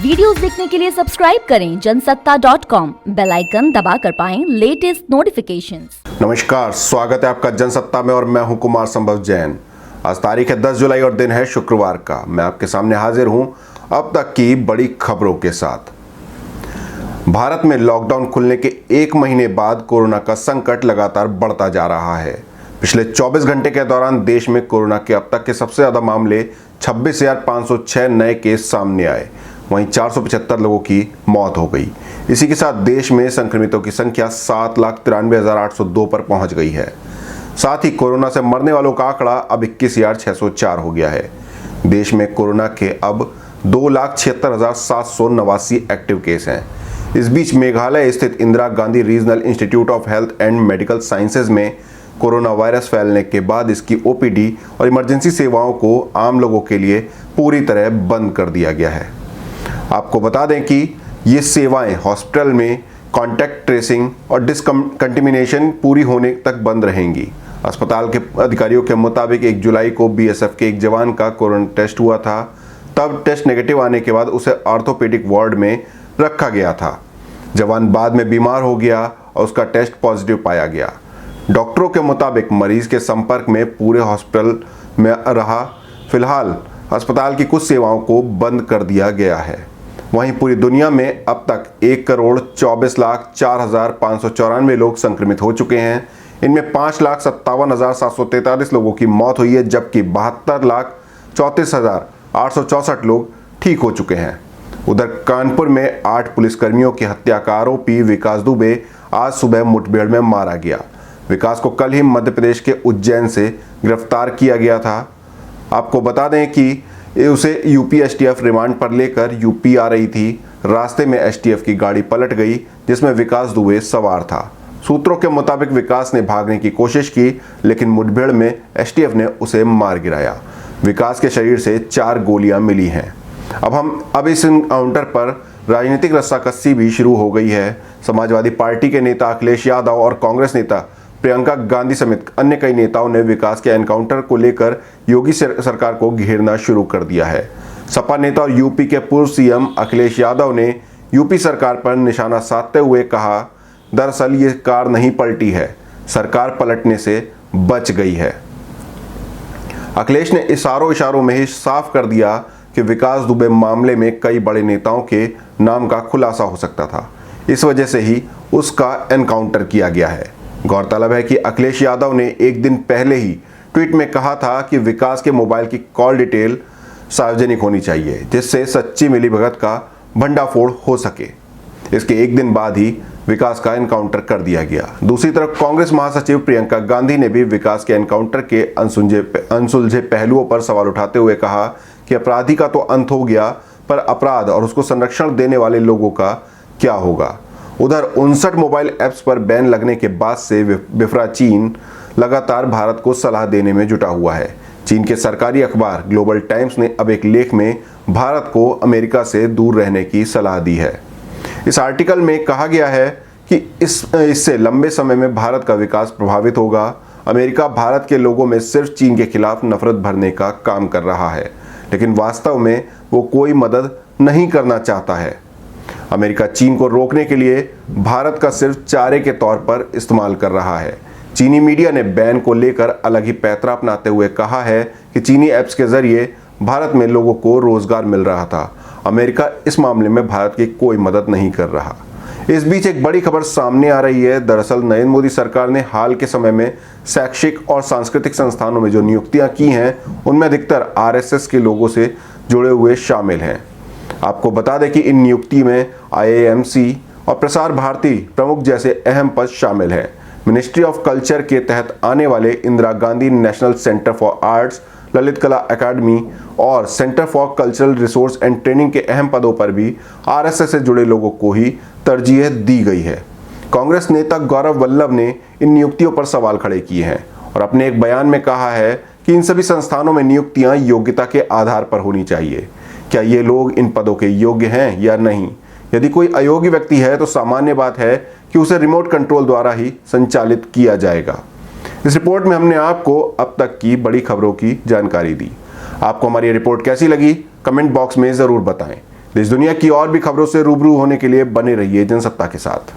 Videos देखने के लिए सब्सक्राइब करें जनसत्ता.com, बेल आइकन दबाकर पाएं लेटेस्ट नोटिफिकेशंस। नमस्कार, स्वागत है आपका जनसत्ता में और मैं हूं कुमार संभव जैन। आज तारीख है 10 जुलाई और दिन है शुक्रवार का। मैं आपके सामने हाजिर हूं अब तक की बड़ी खबरों के साथ। भारत में लॉकडाउन खुलने के एक महीने बाद कोरोना का संकट लगातार बढ़ता जा रहा है। पिछले 24 घंटे के दौरान देश में कोरोना के अब तक के सबसे ज्यादा मामले 26,506 नए केस सामने आए। वहीं 475 लोगों की मौत हो गई। इसी के साथ देश में संक्रमितों की संख्या 7,93,802 पर पहुंच गई है। साथ ही कोरोना से मरने वालों का आंकड़ा अब 21,604 हो गया है। देश में कोरोना के अब 2,76,789 एक्टिव केस हैं। इस बीच मेघालय स्थित Indira Gandhi regional institute of health and medical sciences में कोरोना वायरस फैलने के बाद इसकी ओपीडी और इमरजेंसी सेवाओं को आम लोगों के लिए पूरी तरह बंद कर दिया गया है। आपको बता दें कि ये सेवाएं हॉस्पिटल में कॉन्टैक्ट ट्रेसिंग और डिसकंटिमिनेशन पूरी होने तक बंद रहेंगी। अस्पताल के अधिकारियों के मुताबिक 1 जुलाई को बीएसएफ के एक जवान का कोरोना टेस्ट हुआ था। तब टेस्ट नेगेटिव आने के बाद उसे ऑर्थोपेडिक वार्ड में रखा गया था। जवान बाद में बीमार हो गया और उसका टेस्ट पॉजिटिव पाया गया। डॉक्टरों के मुताबिक मरीज के संपर्क में पूरे हॉस्पिटल में रहा। फिलहाल अस्पताल की कुछ सेवाओं को बंद कर दिया गया है। वहीं पूरी दुनिया में अब तक 1,24,04,594 लोग संक्रमित हो चुके हैं। इनमें 5,57,743 लोगों की मौत हुई है, जबकि 72,34,864 लोग ठीक हो चुके हैं। उधर कानपुर में 8 पुलिसकर्मियों की हत्या का आरोपी विकास दुबे आज सुबह मुठभेड़ में मारा गया। विकास को कल ही मध्य प्रदेश के उज्जैन से गिरफ्तार किया गया था। आपको बता दें कि उसे यूपी एसटीएफ रिमांड पर लेकर यूपी आ रही थी। रास्ते में एसटीएफ की गाड़ी पलट गई, जिसमें विकास दुबे सवार था। सूत्रों के मुताबिक विकास ने भागने की कोशिश की, लेकिन मुठभेड़ में एसटीएफ ने उसे मार गिराया। विकास के शरीर से 4 गोलियां मिली हैं। अब इस एनकाउंटर पर राजनीतिक रस्साकसी भी शुरू हो गई है। समाजवादी पार्टी के नेता अखिलेश यादव और कांग्रेस नेता प्रियंका गांधी समेत अन्य कई नेताओं ने विकास के एनकाउंटर को लेकर योगी सरकार को घेरना शुरू कर दिया है। सपा नेता और यूपी के पूर्व सीएम अखिलेश यादव ने यूपी सरकार पर निशाना साधते हुए कहा, दरअसल ये कार नहीं पलटी है, सरकार पलटने से बच गई है। अखिलेश ने इशारों में ही साफ कर दिया कि विकास दुबे मामले में कई बड़े नेताओं के नाम का खुलासा हो सकता था। इस वजह से ही उसका एनकाउंटर किया गया है। गौरतलब है कि अखिलेश यादव ने एक दिन पहले ही ट्वीट में कहा था कि विकास के मोबाइल की कॉल डिटेल सार्वजनिक होनी चाहिए, जिससे सच्ची मिलीभगत का भंडाफोड़ हो सके। इसके एक दिन बाद ही विकास का एनकाउंटर कर दिया गया। दूसरी तरफ कांग्रेस महासचिव प्रियंका गांधी ने भी विकास के एनकाउंटर के अनसुलझे पहलुओं पर सवाल उठाते हुए कहा कि अपराधी का तो अंत हो गया, पर अपराध और उसको संरक्षण देने वाले लोगों का क्या होगा। उधर 59 मोबाइल ऐप्स पर बैन लगने के बाद से विफरा चीन लगातार भारत को सलाह देने में जुटा हुआ है। चीन के सरकारी अखबार ग्लोबल टाइम्स ने अब एक लेख में भारत को अमेरिका से दूर रहने की सलाह दी है। इस आर्टिकल में कहा गया है कि इससे लंबे समय में भारत का विकास प्रभावित होगा। अमेरिका भारत के लोगों में सिर्फ चीन के खिलाफ नफरत भरने का काम कर रहा है, लेकिन वास्तव में वो कोई मदद नहीं करना चाहता है। अमेरिका चीन को रोकने के लिए भारत का सिर्फ चारे के तौर पर इस्तेमाल कर रहा है। चीनी मीडिया ने बैन को लेकर अलग ही पैंतरा अपनाते हुए कहा है कि चीनी ऐप्स के जरिए भारत में लोगों को रोजगार मिल रहा था। अमेरिका इस मामले में भारत की कोई मदद नहीं कर रहा। इस बीच एक बड़ी खबर सामने आ रही है। दरअसल नरेंद्र मोदी सरकार ने हाल के समय में शैक्षिक और सांस्कृतिक संस्थानों में जो नियुक्तियां की हैं, उनमें अधिकतर आरएसएस के लोगों से जुड़े हुए शामिल हैं। आपको बता दें कि इन नियुक्ति में आईआईएमसी और प्रसार भारती प्रमुख जैसे अहम पद शामिल हैं। मिनिस्ट्री ऑफ कल्चर के तहत आने वाले Indira Gandhi national centre for arts, Lalit कला अकादमी और centre for cultural resource and training के अहम पदों पर भी आरएसएस से जुड़े लोगों को ही तरजीह दी गई है। कांग्रेस नेता गौरव वल्लभ ने इन नियुक्तियों पर सवाल खड़े किए हैं और अपने एक बयान में कहा है कि इन सभी संस्थानों में नियुक्तियां योग्यता के आधार पर होनी चाहिए। क्या ये लोग इन पदों के योग्य हैं या नहीं? यदि कोई अयोग्य व्यक्ति है तो सामान्य बात है कि उसे रिमोट कंट्रोल द्वारा ही संचालित किया जाएगा। इस रिपोर्ट में हमने आपको अब तक की बड़ी खबरों की जानकारी दी। आपको हमारी रिपोर्ट कैसी लगी कमेंट बॉक्स में ज़रूर बताएं। देश दुनिया की और भी खबरों से रूबरू होने के लिए बने रहिए जनसत्ता के साथ।